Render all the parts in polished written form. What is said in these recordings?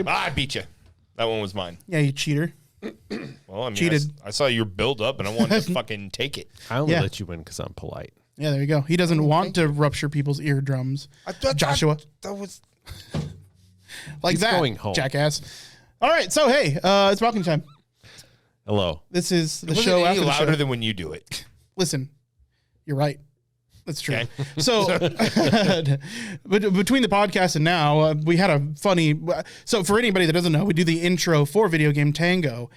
I beat you. That one was mine. Yeah, you cheater. Well, I mean, Cheated. I saw your build up, and I wanted to fucking take it. I only let you win because I'm polite. Yeah, there you go. He doesn't want to rupture people's eardrums. Joshua. That was like He's that, going home. jackass. All right, so hey, it's balcony time. Hello. This is the wasn't show any after the louder show. than when you do it. Listen, you're right. That's true. Okay. So, but between the podcast and now, we had a funny. So, for anybody that doesn't know, we do the intro for Video Game Tango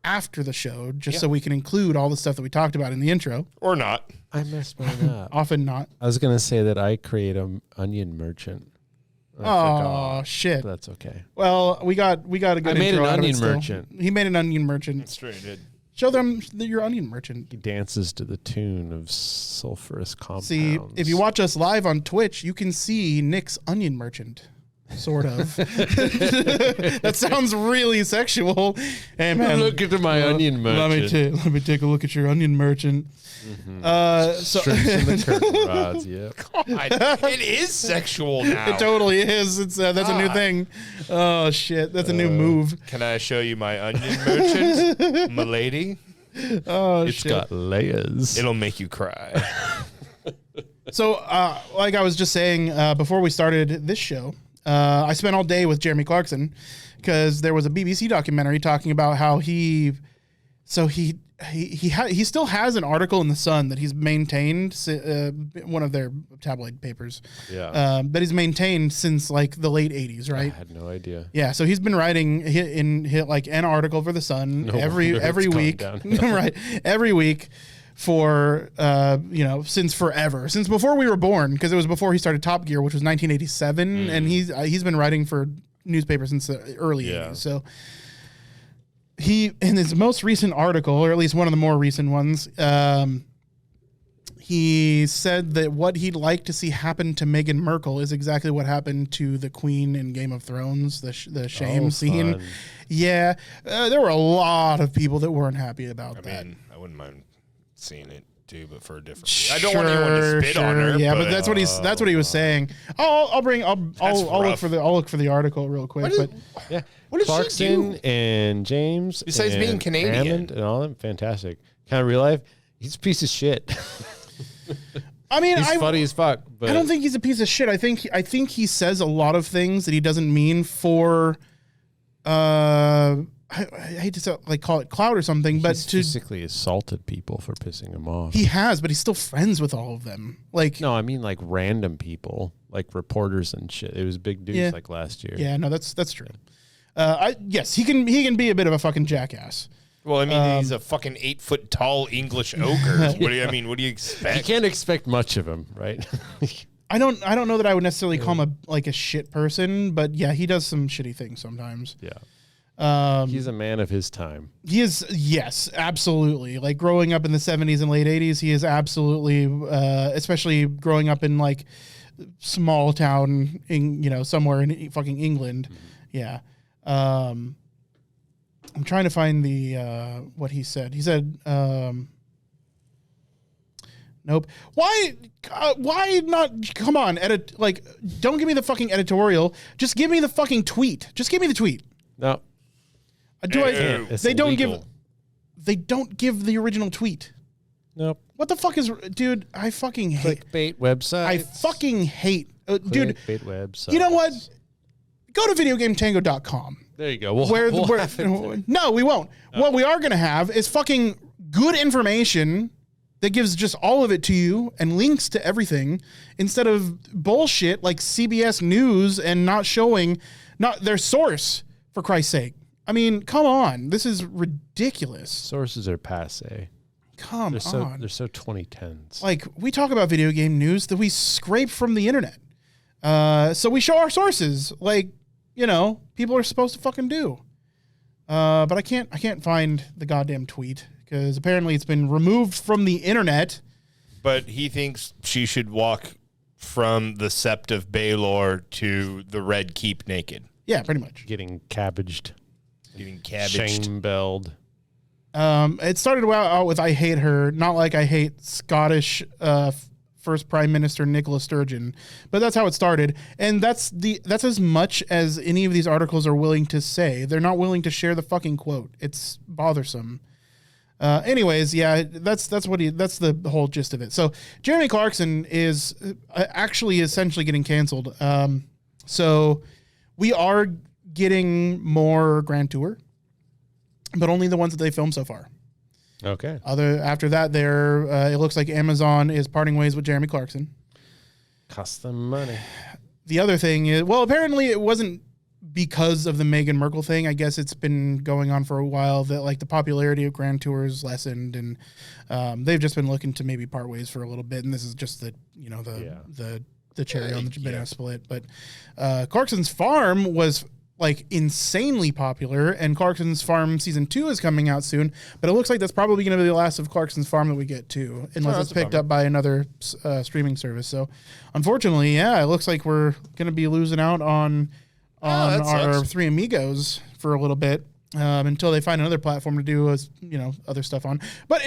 after the show, just so we can include all the stuff that we talked about in the intro. Or not. I messed mine up. Often not. I was going to say that I create an onion merchant. Oh shit! But that's okay. Well, we got a good. I made intro an out of it onion still. merchant. He made an onion merchant. That's true, I did. Show them your onion merchant. He dances to the tune of sulfurous compounds. See, if you watch us live on Twitch, you can see Nick's onion merchant. Sort of. That sounds really sexual. Hey man, look at my onion merchant. Let me take a look at your onion merchant. So Shrimps in the curtain rods. Yep. God, it is sexual now. it totally is. It's that's a new thing. Oh shit, that's a new move. Can I show you my onion merchant, milady? Oh It's shit. got layers. It'll make you cry. So, like I was just saying before we started this show, I spent all day with Jeremy Clarkson because there was a BBC documentary talking about how he still has an article in the Sun that he's maintained, one of their tabloid papers. Yeah. That he's maintained since like the late 80s, right? I had no idea. Yeah, so he's been writing like an article for the Sun every week, right? Every week for since forever, since before we were born, because it was before he started Top Gear, which was 1987, and he's been writing for newspapers since the early 80s. So he, in his most recent article, or at least one of the more recent ones, he said that what he'd like to see happen to Meghan Markle is exactly what happened to the Queen in Game of Thrones, the shame scene. Fun. Yeah, there were a lot of people that weren't happy about that. I mean, I wouldn't mind seeing it too, but for a different reason. I don't want anyone to spit on her. Yeah, but that's what he was saying. I'll look for the article real quick. Yeah. What does Clarkson she do? and James. Besides and being Canadian. Hammond and all them, fantastic. Kind of real life, he's a piece of shit. I mean, he's funny as fuck. But I don't think he's a piece of shit. I think he says a lot of things that he doesn't mean for. I hate to say, call it clout or something, but he's physically assaulted people for pissing him off. He has, but he's still friends with all of them. No, I mean like random people, like reporters and shit. It was big dudes like last year. Yeah, no, that's true. Yes, he can be a bit of a fucking jackass. Well, I mean, he's a fucking 8 foot tall English ogre. What do you expect? You can't expect much of him, right? I don't know that I would necessarily call him a shit person, but yeah, he does some shitty things sometimes. Yeah. He's a man of his time. He is, yes, absolutely. Like growing up in the 70s and late 80s, he is absolutely, especially growing up in like small town, somewhere in fucking England. Mm-hmm. Yeah. I'm trying to find the what he said. He said, nope. Why not? Come on, don't give me the fucking editorial. Just give me the fucking tweet. Just give me the tweet. No. They don't give the original tweet. Nope. What the fuck is, dude? I fucking hate clickbait website. I fucking hate, dude. Clickbait website. You know what? Go to videogametango.com. There you go. No, we won't. Oh. What we are going to have is fucking good information that gives just all of it to you and links to everything instead of bullshit like CBS News and not showing their source, for Christ's sake. I mean, come on. This is ridiculous. Sources are passe. Come on. They're so 2010s. Like, we talk about video game news that we scrape from the internet. So we show our sources. Like, people are supposed to fucking do. But I can't find the goddamn tweet because apparently it's been removed from the internet. But he thinks she should walk from the Sept of Baelor to the Red Keep naked. Yeah, pretty much. Getting cabbaged. Shame-belled. It started out with I hate her, not like I hate Scottish first Prime Minister Nicola Sturgeon. But that's how it started, and that's as much as any of these articles are willing to say. They're not willing to share the fucking quote. It's bothersome. Anyways, yeah, that's the whole gist of it. So Jeremy Clarkson is actually essentially getting canceled. So we are getting more Grand Tour, but only the ones that they filmed so far. Okay. After that, it looks like Amazon is parting ways with Jeremy Clarkson. Cost them money. The other thing is, well, apparently it wasn't because of the Meghan Markle thing. I guess it's been going on for a while that like the popularity of Grand Tours lessened, and they've just been looking to maybe part ways for a little bit. And this is just the cherry on the banana split. But Clarkson's Farm was like insanely popular, and Clarkson's Farm season 2 is coming out soon. But it looks like that's probably going to be the last of Clarkson's Farm that we get too, unless it's picked up by another streaming service. So, unfortunately, yeah, it looks like we're going to be losing out on our Three Amigos for a little bit until they find another platform to do other stuff on. But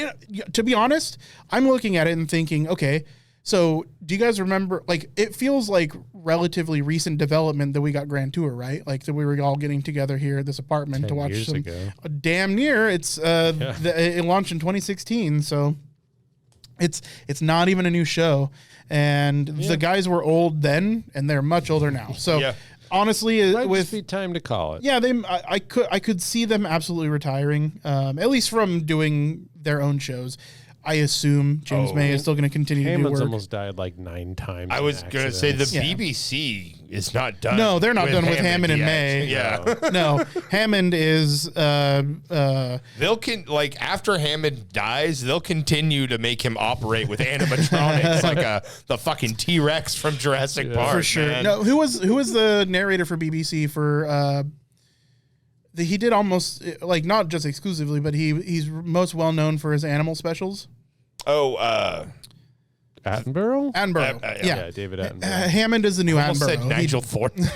to be honest, I'm looking at it and thinking, okay. So, do you guys remember, like, it feels like relatively recent development that we got Grand Tour, right? Like, that we were all getting together here at this apartment to watch some. Ago. Damn near. It launched in 2016, so it's not even a new show. And the guys were old then, and they're much older now. So, honestly, might just be time to call it. Yeah, I could see them absolutely retiring, at least from doing their own shows. I assume James May is still going to continue to do work. Hammond's almost died like 9 times. I was going to say the BBC is not done. No, they're not done with Hammond and May. Yeah. No, Hammond is... after Hammond dies, they'll continue to make him operate with animatronics like the fucking T-Rex from Jurassic Park. For sure. Man. No, who was the narrator for BBC for... he did almost, like, not just exclusively, but he's most well known for his animal specials. Attenborough? Attenborough. Yeah, David Attenborough. Hammond is the new Almost Attenborough. said Nigel Thornton.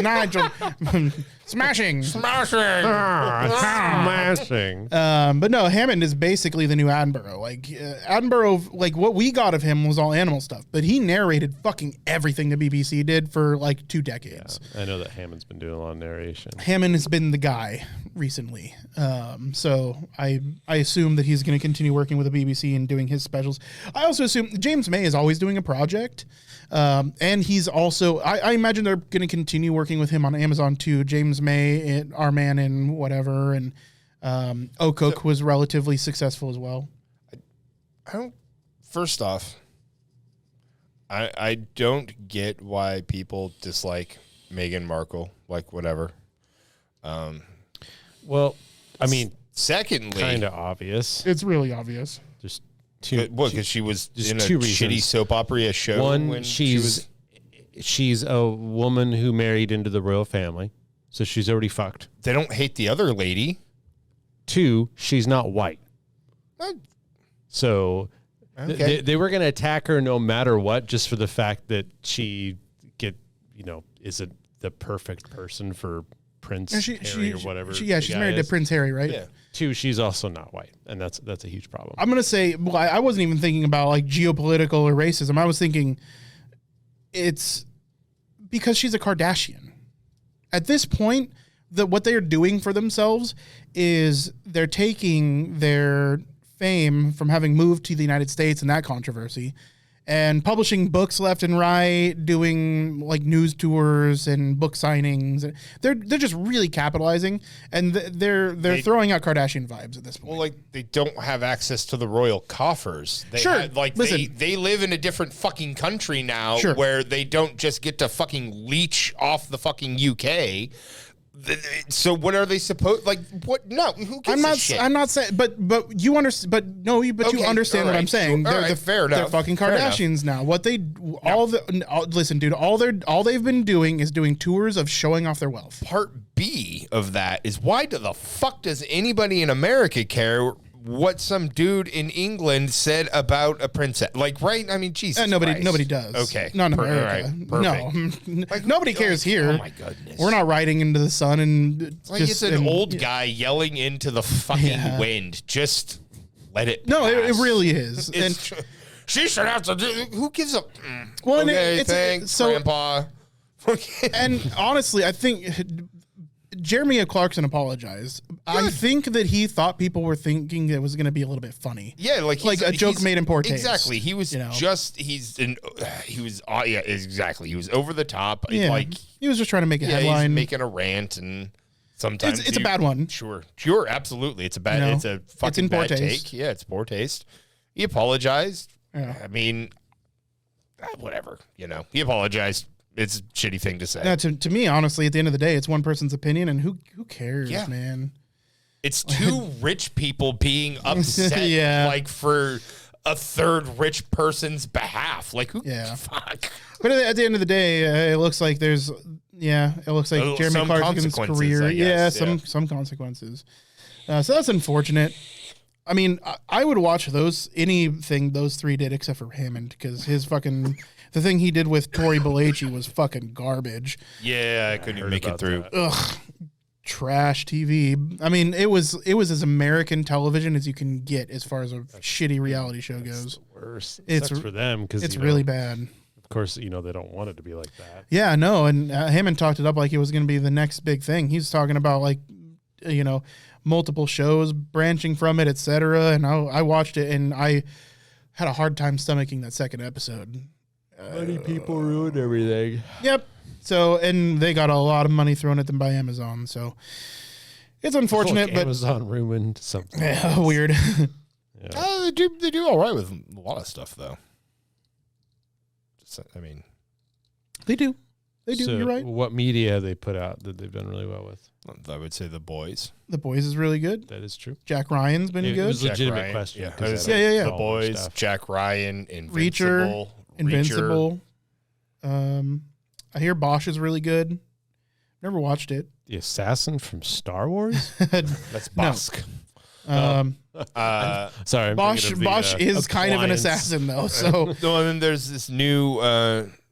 Nigel. Smashing. But no, Hammond is basically the new Attenborough. Like, Attenborough, like, what we got of him was all animal stuff, but he narrated fucking everything the BBC did for, like, 2 decades. Yeah, I know that Hammond's been doing a lot of narration. Hammond has been the guy recently. So I assume that he's going to continue working with the BBC and doing his specials. I also assume James May is always doing a project. And he's also, I imagine they're going to continue working with him on Amazon too. James May, Our Man in whatever, and O'Cook was relatively successful as well. First off, I don't get why people dislike Meghan Markle, like whatever. Well, I mean, secondly, kind of obvious. It's really obvious. Just because she was in a 2 reasons. shitty soap opera show. One, she's a woman who married into the royal family, so she's already fucked. They don't hate the other lady. 2, she's not white. So they were going to attack her no matter what, just for the fact that she isn't the perfect person for Prince Harry or whatever. She's married to Prince Harry, right? Yeah. 2, she's also not white, and that's a huge problem. I'm gonna say, well, I wasn't even thinking about like geopolitical or racism. I was thinking it's because she's a Kardashian. At this point, what they are doing for themselves is they're taking their fame from having moved to the United States and that controversy, and publishing books left and right, doing like news tours and book signings. They're just really capitalizing, and they're throwing out Kardashian vibes at this point. Well, like they don't have access to the royal coffers. Listen, they live in a different fucking country now, where they don't just get to fucking leech off the fucking UK. So what are they supposed like? What? No, who gives a shit? I'm not saying, but you understand. But no, you understand what I'm saying. Sure. Fair enough. They're fucking Kardashians now. What they listen, dude. All they've been doing is doing tours of showing off their wealth. Part B of that is why the fuck does anybody in America care what some dude in England said about a princess? Like, right? I mean, Jesus. Nobody does. Okay. Not in America. Right. No. Like, nobody cares here. Oh my goodness. We're not riding into the sun and it's an old guy yelling into the fucking wind. Just let it pass. No, it really is. she should have to do. Who gives up? Well, okay, thanks, Grandpa. And honestly, I think Jeremy Clarkson apologized. Good. I think that he thought people were thinking it was going to be a little bit funny. Yeah, like a joke made in poor taste. Exactly. He was exactly. He was over the top. Yeah. Like he was just trying to make a headline, he's making a rant, and sometimes it's a bad one. Sure, absolutely. It's a bad. It's a fucking bad take. Yeah, it's poor taste. He apologized. Yeah. I mean, whatever. He apologized. It's a shitty thing to say. Yeah, to me, honestly, at the end of the day, it's one person's opinion, and who cares, man? It's two rich people being upset, like for a third rich person's behalf. Like, who? Yeah. Fuck. But at the end of the day, it looks like there's, Jeremy Clarkson's career. Some consequences. So that's unfortunate. I mean, I would watch anything those three did except for Hammond, because his fucking. The thing he did with Tori Belleci was fucking garbage. Yeah, I couldn't even make it through. Ugh, trash TV. I mean, it was as American television as you can get as far as a shitty reality show goes. The worst. It sucks for them because it's really bad. Of course, they don't want it to be like that. Yeah, no, and Hammond talked it up like it was going to be the next big thing. He's talking about multiple shows branching from it, etc. And I watched it, and I had a hard time stomaching that second episode. Money people ruin everything. Yep. So, and they got a lot of money thrown at them by Amazon. So, it's unfortunate, but Amazon ruined something. Yeah, weird. They do all right with a lot of stuff, though. They do. So you're right. What media have they put out that they've done really well with? I would say The Boys. The Boys is really good. That is true. Jack Ryan's been good. It was a Jack legitimate Ryan, question. Yeah. The Boys, Jack Ryan, Invincible. Invincible. I hear Bosch is really good. Never watched it. The assassin from Star Wars? That's Bosk. Sorry, Bosch is kind of an assassin though. So and then there's this new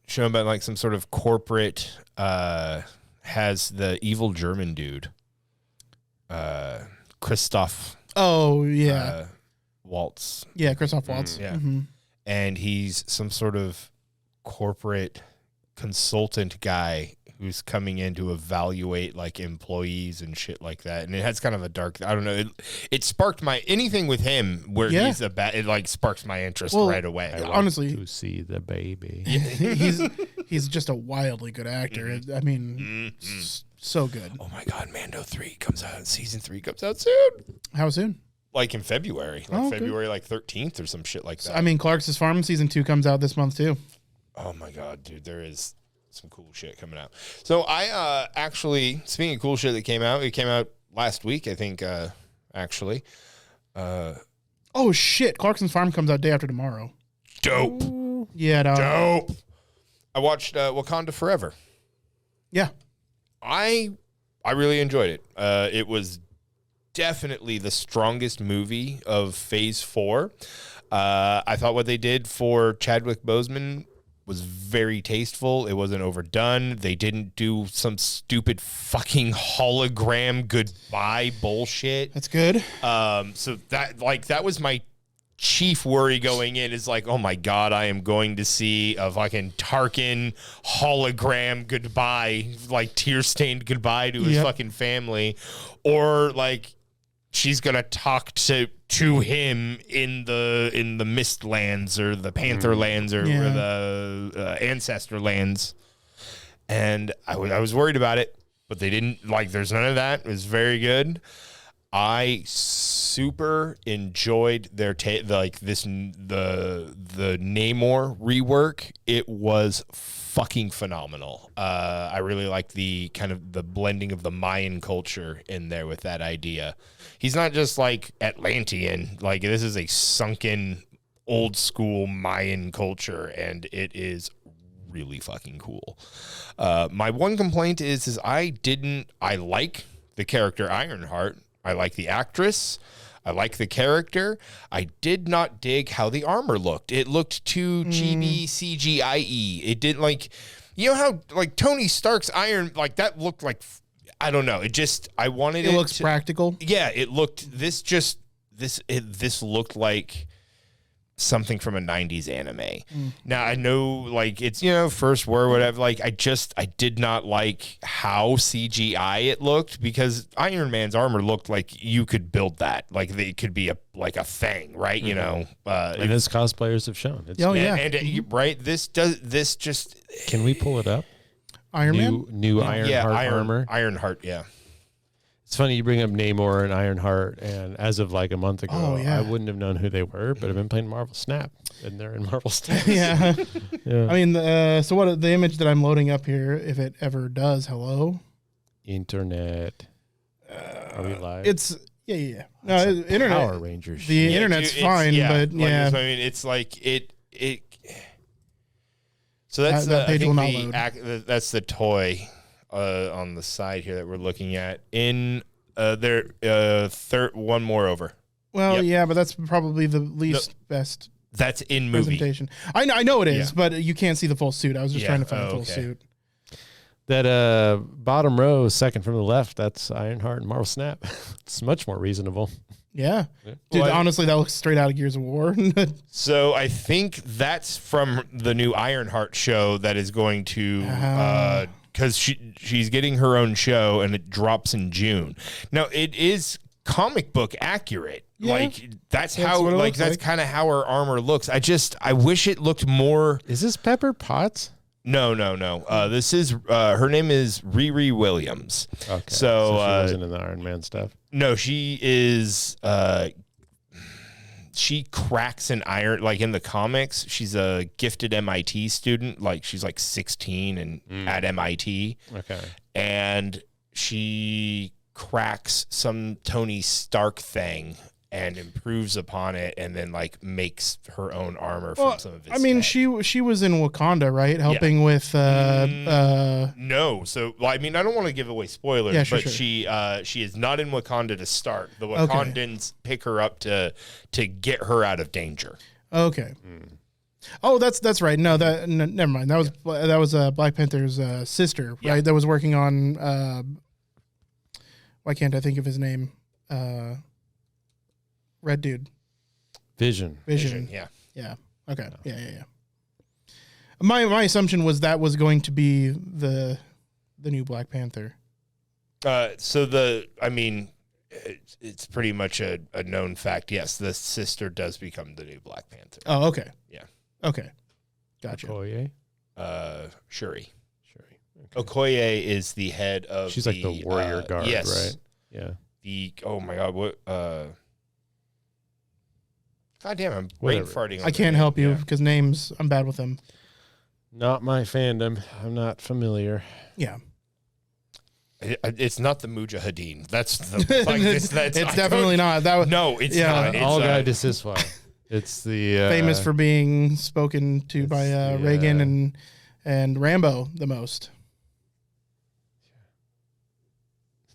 show about some sort of corporate has the evil German dude, Christoph. Oh yeah, Waltz. Yeah, Christoph Waltz. Yeah, and he's some sort of corporate consultant guy who's coming in to evaluate employees and shit like that. And it has kind of a dark, I don't know. It sparked anything with him where he's it sparks my interest right away. Honestly, to see the baby. He's just a wildly good actor. I mean, so good. Oh my God. Mando 3 comes out. Season 3 comes out soon. How soon? In February, February 13th or some shit like that. I mean, Clark's Farm season 2 comes out this month too. Oh my God, dude, there is some cool shit coming out. So I actually, speaking of cool shit that came out, it came out last week, I think, actually. Oh shit, Clarkson's Farm comes out day after tomorrow. Dope. Yeah, dope. I watched Wakanda Forever. Yeah. I really enjoyed it. It was definitely the strongest movie of Phase 4. I thought what they did for Chadwick Boseman was very tasteful. It wasn't overdone. They didn't do some stupid fucking hologram goodbye bullshit. That's good. So that was my chief worry going in is oh my God, I am going to see a fucking Tarkin hologram goodbye, tear-stained goodbye to his fucking family, or she's gonna talk to him in the Mist Lands or the Panther Lands or the Ancestor Lands, and I was worried about it, but they didn't. There's none of that. It was very good. I super enjoyed their the Namor rework. It was fucking phenomenal. I really like the kind of the blending of the Mayan culture in there with that idea. He's not just Atlantean. This is a sunken old school Mayan culture, and it is really fucking cool. My one complaint is I like the character Ironheart. I like the actress. I like the character. I did not dig how the armor looked. It looked too GB CGI-y. It didn't how Tony Stark's iron, that looked I don't know. I wanted it. It looks practical. Yeah, it looked, this looked like something from a 90s anime. Now I know like it's, you know, first word, whatever. Like I did not like how CGI it looked, because Iron Man's armor looked like you could build that. Like it could be a thing, right? You know, and as cosplayers have shown. It's, right. This just. Can we pull it up? Iron Man? New Ironheart armor. Ironheart, yeah. It's funny you bring up Namor and Ironheart, and as of like a month ago, I wouldn't have known who they were, but I've been playing Marvel Snap, and they're in Marvel Snap. Yeah. I mean, so what the image that I'm loading up here, if it ever does, hello? Internet. Are we live? It's, yeah. No, internet. Power Rangers. The internet's fine, but yeah. I mean, it's like it. So that's that page will not load. That's the toy on the side here that we're looking at. In third one more over. Well, yeah, but that's probably the least best. That's in movie presentation. I know it is, but you can't see the full suit. I was just trying to find the full suit. That bottom row, second from the left, that's Ironheart and Marvel Snap. It's much more reasonable. Yeah. Dude, honestly, that looks straight out of Gears of War. So I think that's from the new Ironheart show that is going to, because she's getting her own show and it drops in June. Now, it is comic book accurate. Yeah. Like that's how, like that's kind of how her armor looks. I wish it looked more. Is this Pepper Potts? No. This is her name is Riri Williams. Okay. So she wasn't in the Iron Man stuff. No, she is. She cracks an iron, like in the comics. She's a gifted MIT student. Like she's like 16 and at MIT. Okay. And she cracks some Tony Stark thing and improves upon it, and then like makes her own armor from some of his. I mean, tech. she was in Wakanda, right? Helping with. No, so well, I mean, I don't want to give away spoilers, but she is not in Wakanda to start. The Wakandans pick her up to get her out of danger. Okay. Oh, that's right. No, never mind. That was Black Panther's sister, right? That was working on. Why can't I think of his name? Red dude. Vision. Yeah. Okay. Yeah. My assumption was that was going to be the new Black Panther. It's pretty much a known fact. Yes, the sister does become the new Black Panther. Oh, okay. Yeah. Okay. Gotcha. Okoye? Shuri. Okay. Okoye is the head of. She's like the warrior guard, right? Yeah. Oh my God! What? God damn! I'm brain farting. I can't help you because names. I'm bad with them. Not my fandom. I'm not familiar. Yeah. It's not the Mujahideen. That's the. Like, it's definitely not. That was it's not. It's all guy Desiswai. It's the famous for being spoken to by Reagan and Rambo the most.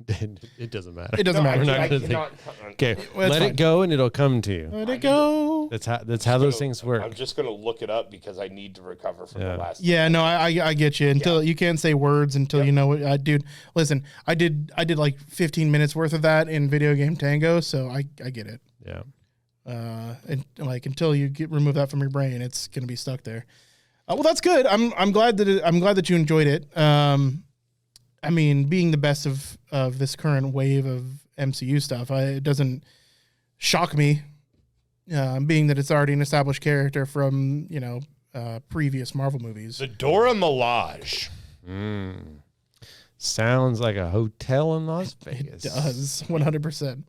It doesn't matter. It doesn't matter. Okay, let it go and it'll come to you. Let it go. That's how those things work. I'm just gonna look it up because I need to recover from the last. Yeah, no, I get you. Until you can't say words until you know what. Dude, listen, I did like 15 minutes worth of that in Video Game Tango, so I get it. Yeah. And like until you remove that from your brain, it's gonna be stuck there. Well, that's good. I'm glad that you enjoyed it. I mean, being the best of this current wave of MCU stuff, it doesn't shock me, being that it's already an established character from, previous Marvel movies. The Dora Milaje. Sounds like a hotel in Las Vegas. It does, 100%.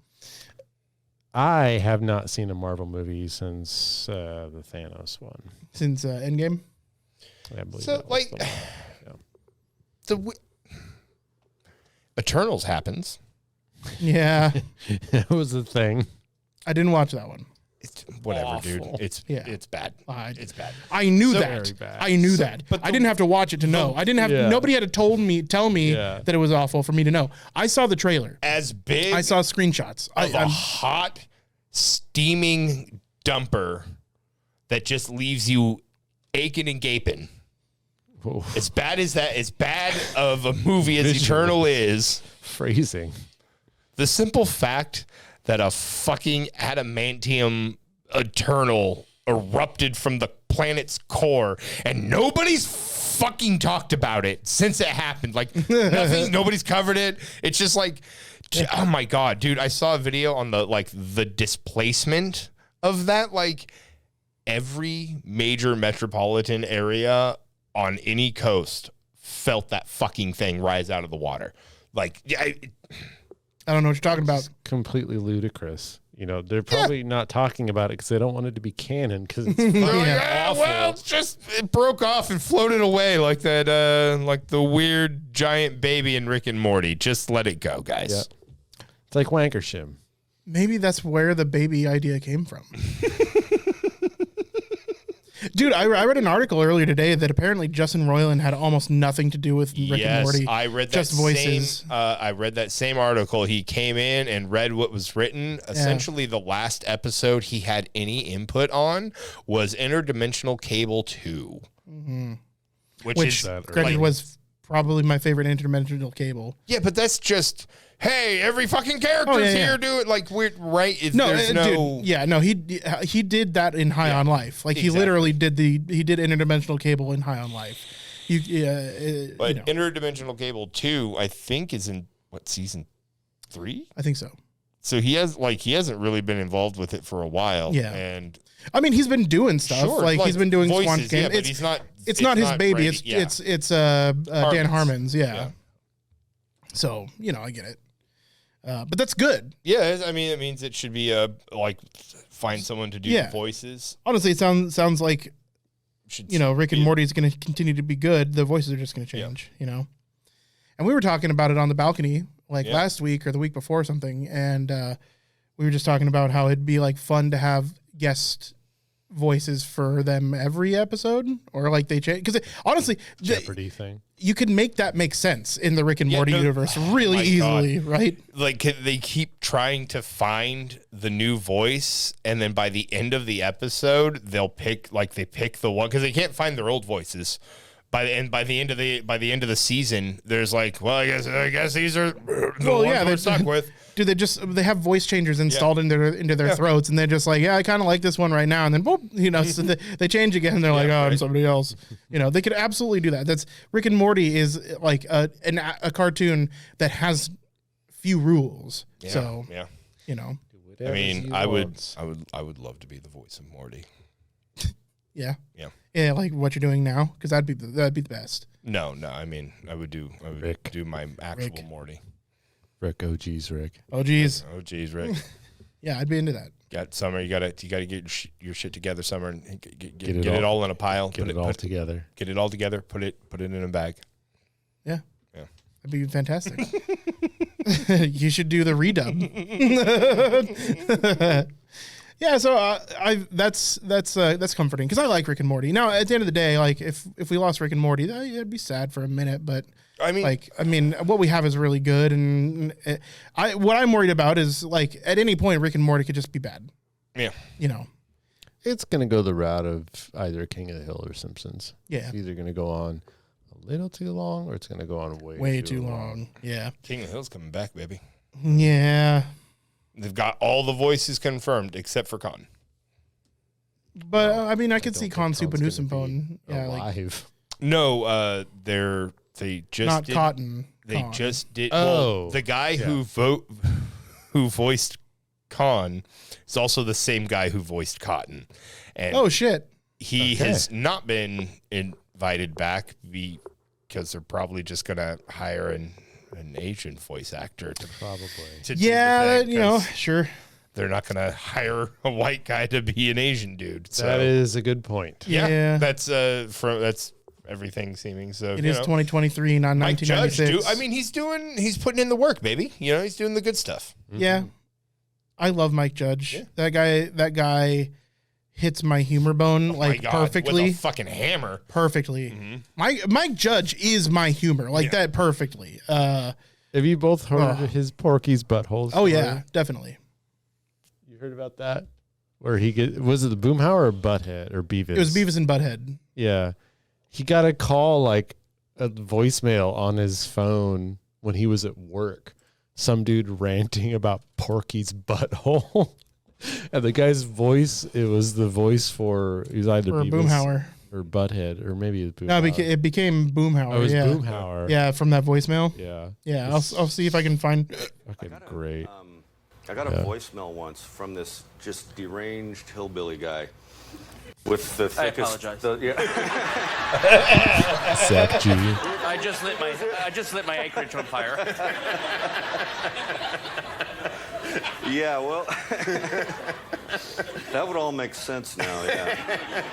I have not seen a Marvel movie since the Thanos one. Since Endgame? I believe so, like, Eternals happens. Yeah. That was the thing. I didn't watch that one. It's whatever, awful. Dude. It's bad. It's bad. I knew that. I knew that. But I didn't have to watch it to know. I didn't have. Nobody had to tell me that it was awful for me to know. I saw the trailer. As big. I saw screenshots. Of a hot, steaming dumper that just leaves you aching and gaping. Whoa. As bad as that, as bad of a movie as Eternal is. Phrasing. The simple fact that a fucking adamantium Eternal erupted from the planet's core, and nobody's fucking talked about it since it happened. Like nothing, nobody's covered it. It's just like, oh my God, dude, I saw a video on the displacement of that. Like every major metropolitan area on any coast felt that fucking thing rise out of the water. Like, I don't know what you're talking about. It's completely ludicrous. You know, they're probably not talking about it because they don't want it to be canon because it's fucking awful. Well, it broke off and floated away like that, like the weird giant baby in Rick and Morty. Just let it go, guys. Yep. It's like Wankershim. Maybe that's where the baby idea came from. Dude, I read an article earlier today that apparently Justin Roiland had almost nothing to do with Rick and Morty. I read that just voices. I read that same article. He came in and read what was written. Essentially, the last episode he had any input on was Interdimensional Cable 2. Mm-hmm. Which granted was probably my favorite interdimensional cable. Yeah, but that's just... Hey, every fucking character's here. Do it like weird, right? He did that in High on Life. Like he literally did interdimensional cable in High on Life. Interdimensional Cable 2, I think, is in season 3? I think so. So he hasn't really been involved with it for a while. Yeah, and I mean he's been doing stuff. Sure, like he's been doing voices, Swan King. But it's not his baby. It's Dan Harmon's. Yeah. So I get it. But that's good. Yeah, I mean, it means it should be find someone to do the voices. Honestly, it sounds like Rick and Morty is going to continue to be good. The voices are just going to change. And we were talking about it on the balcony last week or the week before or something, and we were just talking about how it'd be fun to have guest voices for them every episode, or they change because honestly, Jeopardy thing. You could make that make sense in the Rick and Morty universe really easily, right? They keep trying to find the new voice, and then by the end of the episode, they'll pick the one because they can't find their old voices. By the end of the season, there's I guess these are the ones we're stuck with. Dude, they have voice changers installed into their throats, and they're just I kind of like this one right now, and then boop, so they change again. And they're I'm somebody else. They could absolutely do that. That's Rick and Morty is a cartoon that has few rules. Yeah, so I mean, I would love to be the voice of Morty. Yeah, like what you're doing now, because that'd be the best. No, I mean, I would do my actual Morty. Rick, oh geez, Rick. Oh geez. Oh geez, Rick. Yeah, I'd be into that. Got Summer. You gotta get your shit together, Summer, and get it all in a pile. Get it all together. Get it all together. Put it in a bag. Yeah. That'd be fantastic. You should do the redub. Yeah, so that's comforting because I like Rick and Morty. Now, at the end of the day, if we lost Rick and Morty, it'd be sad for a minute. But I mean, what we have is really good, and what I'm worried about is at any point Rick and Morty could just be bad. Yeah, it's gonna go the route of either King of the Hill or Simpsons. Yeah, it's either gonna go on a little too long or it's gonna go on way too long. Yeah, King of the Hill's coming back, baby. Yeah. They've got all the voices confirmed except for Con. But I mean, I could see Con Supernusempone. Yeah, alive. No, they just not Cotton. They Con. just did. Oh, well, the guy who voiced Con is also the same guy who voiced Cotton. And oh shit! He has not been invited back because they're probably just gonna hire an Asian voice actor to sure. They're not going to hire a white guy to be an Asian dude. So. That is a good point. Yeah. That's everything seeming. So it is 2023, not 1996. I mean, he's putting in the work, baby. He's doing the good stuff. Mm-hmm. Yeah. I love Mike Judge. Yeah. That guy hits my humor bone perfectly. With a fucking hammer. Perfectly. Mm-hmm. Mike Judge is my humor. That perfectly. Have you both heard of his Porky's Butthole story? Oh yeah, definitely. You heard about that? Where was it the Boomhauer or Butthead or Beavis? It was Beavis and Butthead. Yeah. He got a call a voicemail on his phone when he was at work. Some dude ranting about Porky's butthole. And the guy's voice, it was the voice for he's either or Beavis Boomhauer or Butthead, or maybe it was No, Boomhauer. it became Boomhauer. Oh, it was yeah. Boomhauer. Yeah, from that voicemail. Yeah. Yeah, I'll see if I can find. Okay, great. I got a voicemail once from this just deranged hillbilly guy with the thickest. I apologize. Zach G. I just lit my acreage on fire. Yeah, well, that would all make sense now. Yeah.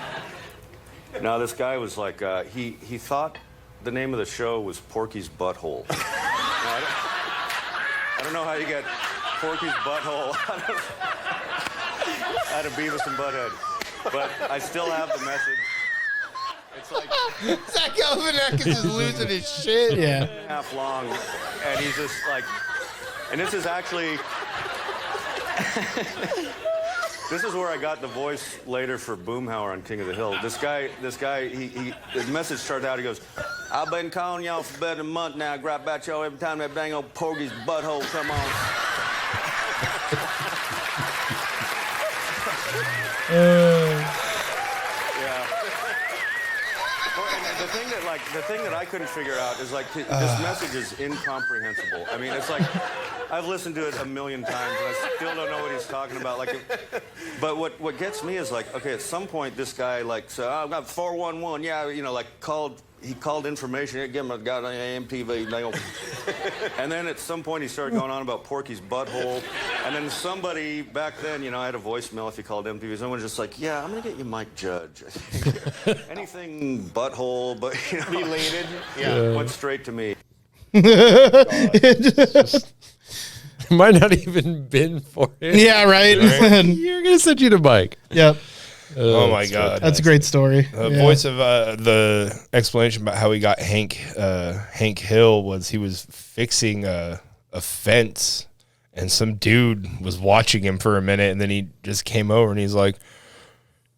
Now this guy was like, he thought the name of the show was Porky's Butthole. Now, I don't know how you get Porky's Butthole out of Beavis and Butthead, but I still have the message. It's like Zach Galifianakis is losing his shit. Yeah. half long, and he's just like, and this is actually, this is where I got the voice later for Boomhauer on King of the Hill. This guy, his message started out, he goes, I've been calling y'all for better than a month now, grab about y'all every time that dang old Porky's Butthole come on. Yeah. And the thing that I couldn't figure out is like this message is incomprehensible. I mean, it's like I've listened to it a million times and I still don't know what he's talking about. But what gets me is like, okay, at some point this guy like said, I've got 411, yeah, you know, like he called information, give him a goddamn MTV, and then at some point he started going on about Porky's Butthole, and then somebody back then, you know, I had a voicemail if you called MTV, someone was just like, yeah, I'm gonna get you Mike Judge. Anything butthole, but you know, related, went straight to me. Might not even been for it. Yeah, right. You're gonna send you to Mike. Yep. Oh my God, That's a great story. The voice of the explanation about how he got Hank Hill was he was fixing a fence, and some dude was watching him for a minute, and then he just came over and he's like,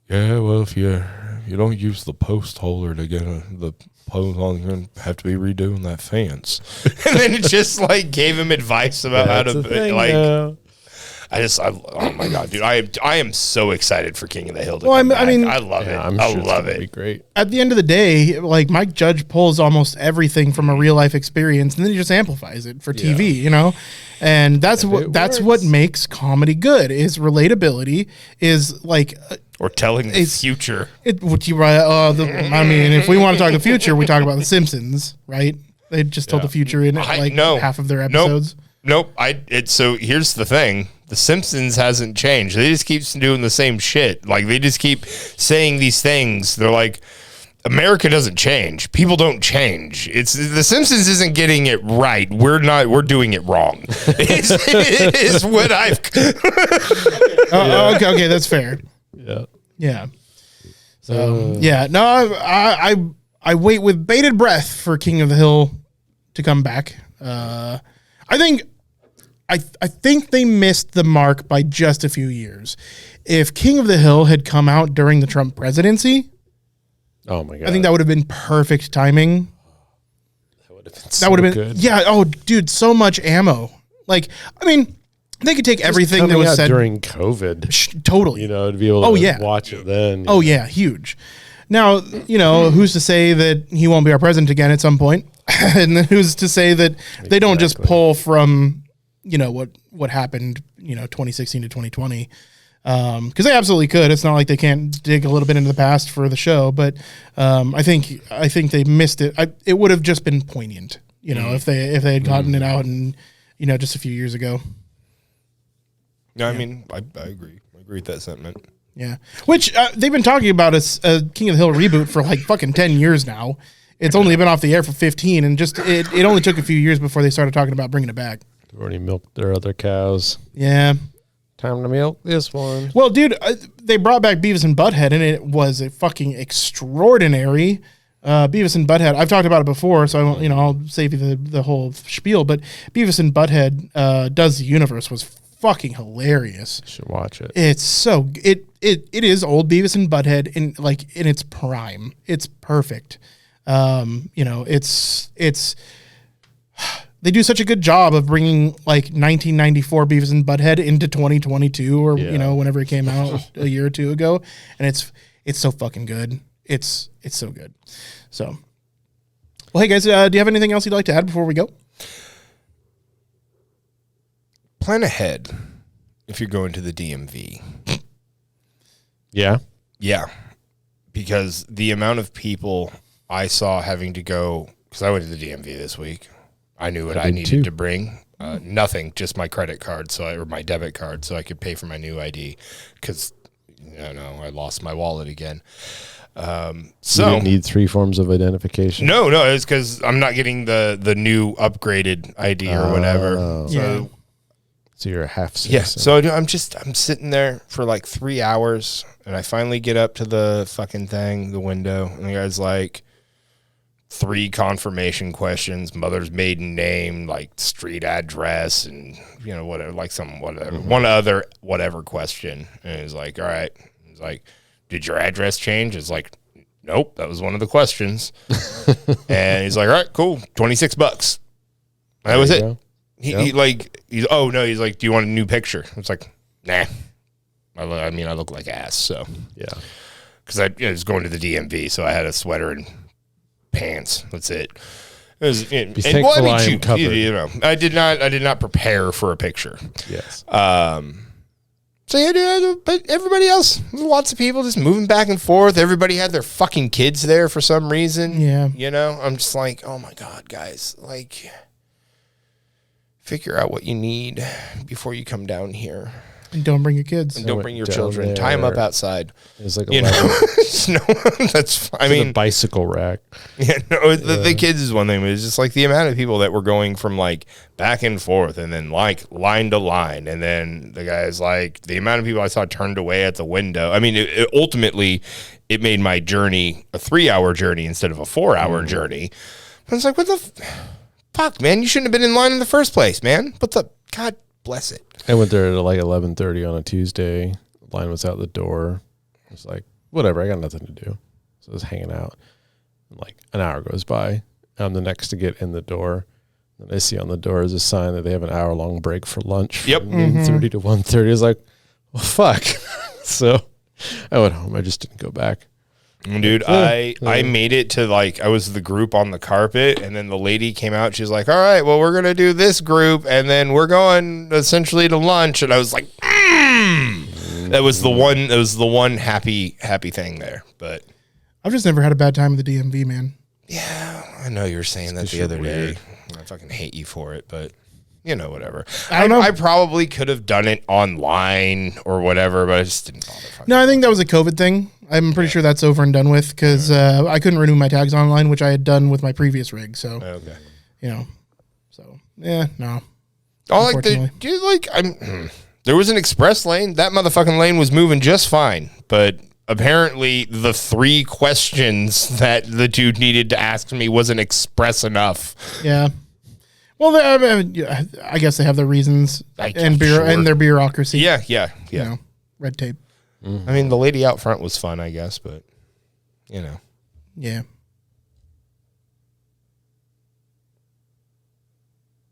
"Yeah, well, if you don't use the post holder to get the post on, you're gonna have to be redoing that fence." And then it just like gave him advice about how to oh my God, dude! I am so excited for King of the Hill to come back. I mean, I love it. I love it. Be great. At the end of the day, like Mike Judge pulls almost everything from a real life experience, and then he just amplifies it for TV. You know, and that's what makes comedy good. Is relatability. Is like. Or telling the future. I mean, if we want to talk the future, we talk about The Simpsons, right? They just told the future in half of their episodes. Nope. So here's the thing. The Simpsons hasn't changed. They just keep doing the same shit. Like, they just keep saying these things. They're like, America doesn't change. People don't change. It's The Simpsons isn't getting it right. We're doing it wrong. Is what I've. Okay, that's fair. Yeah. So no, I wait with bated breath for King of the Hill to come back. I think they missed the mark by just a few years. If King of the Hill had come out during the Trump presidency, oh my God, I think that would have been perfect timing. That would have been good. Yeah. Oh, dude, so much ammo. Like, I mean, they could take everything that was said during COVID. Totally. You know, to be able to watch it then. Oh yeah, huge. Now, you know, who's to say that he won't be our president again at some point? And then who's to say that they don't just pull from, you know, what happened, you know, 2016 to 2020? Because they absolutely could. It's not like they can't dig a little bit into the past for the show, but I think they missed it. It would have just been poignant, you know, if they had gotten it out and, you know, just a few years ago. No, I mean, I agree. I agree with that sentiment. Yeah. Which they've been talking about a King of the Hill reboot for like fucking 10 years now. It's only been off the air for 15, and just it only took a few years before they started talking about bringing it back. They've already milked their other cows. Yeah. Time to milk this one. Well, dude, they brought back Beavis and Butthead, and it was a fucking extraordinary Beavis and Butthead. I've talked about it before, so I won't, I'll save you the whole spiel. But Beavis and Butthead Does the Universe was fucking hilarious. You should watch it. It's so it is old Beavis and Butthead in its prime. It's perfect. It's they do such a good job of bringing like 1994 Beavis and Butthead into 2022 or whenever it came out a year or two ago, and it's so fucking good. It's so good. So, well, hey guys, do you have anything else you'd like to add before we go? Plan ahead if you're going to the DMV. Yeah. Yeah. Because the amount of people I saw having to go, because I went to the DMV this week. I knew what I needed to bring. Nothing, just my credit card, or my debit card, so I could pay for my new ID. Because, I lost my wallet again. So you didn't need 3 forms of identification. No, it's because I'm not getting the new upgraded ID or whatever. So you're a half citizen. Yeah. So I'm sitting there for like 3 hours, and I finally get up to the fucking thing, the window, and the guy's like, 3 confirmation questions, mother's maiden name, like street address, and whatever, like one other whatever question. And he's like, all right. He's like, did your address change? It's like, nope, that was one of the questions. And he's like, all right, cool, $26. That was it. He's like, do you want a new picture? It's like, nah. I look like ass, so yeah. Because I was going to the DMV, so I had a sweater and pants. That's it. It was, I did not prepare for a picture. Yes. So yeah, dude, but everybody else, lots of people just moving back and forth. Everybody had their fucking kids there for some reason. Yeah. I'm just like, oh my God, guys, like, figure out what you need before you come down here. And don't bring your kids. And don't bring your children. Tie them up outside. It was like that's. I mean, a bicycle rack. Yeah, no. The kids is one thing, but it's just like the amount of people that were going from like back and forth, and then like line to line, and then the guy's like the amount of people I saw turned away at the window. I mean, ultimately, it made my journey a 3-hour journey instead of a 4-hour journey. I was like, what the fuck, man? You shouldn't have been in line in the first place, man. What the God bless it. I went there at like 11:30 on a Tuesday. The line was out the door. I was like, whatever, I got nothing to do. So I was hanging out. And like an hour goes by. I'm the next to get in the door. And I see on the door is a sign that they have an hour-long break for lunch. Yep. From 30 to 1:30. I was like, well, fuck. So I went home. I just didn't go back. Dude, I made it to like, I was the group on the carpet, and then the lady came out. She was like, all right, well, we're going to do this group, and then we're going essentially to lunch. And I was like, that was the one happy thing there. But I've just never had a bad time with the DMV, man. Yeah, I know you were saying that the other day. I fucking hate you for it, but whatever. I don't know. I probably could have done it online or whatever, but I just didn't bother. No, I think that was a COVID thing. I'm pretty sure that's over and done with because I couldn't renew my tags online, which I had done with my previous rig. So, no. All there was an express lane. That motherfucking lane was moving just fine, but apparently the 3 questions that the dude needed to ask me wasn't express enough. Yeah. Well, I guess they have their reasons and their bureaucracy. Yeah. Red tape. I mean, the lady out front was fun, I guess, but Yeah.